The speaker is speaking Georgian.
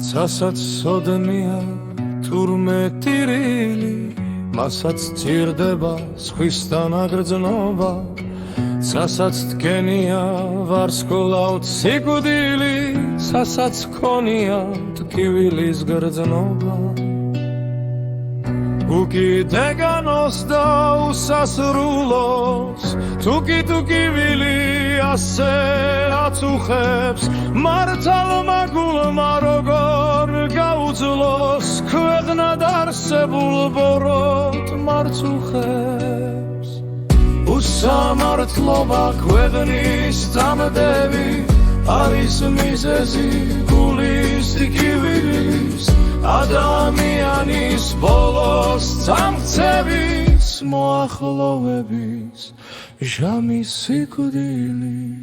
სასაც სოდნია თურმე ტირილი მასაც ჭირდება სხვისთან აგრძნობა სასაც დგენია ვარსკვლავთ სიკვდილი სასაც ქონია ტკივილის გრძნობა უკიდე განოსდა უსასრულოს თუკი-თუკი-ვილი ასე აწუხებს მართალ მაგულმა როგორ გაუძლოს ქვეყნად არსებულ ბოროტ მარწუხებს უსამართლობა ქვეყნის წამდები არის მიზეზი გულის ტკივილის ადამიანის ბოლოს წამქცევის მოახლოვების ჟამის სიკვდილი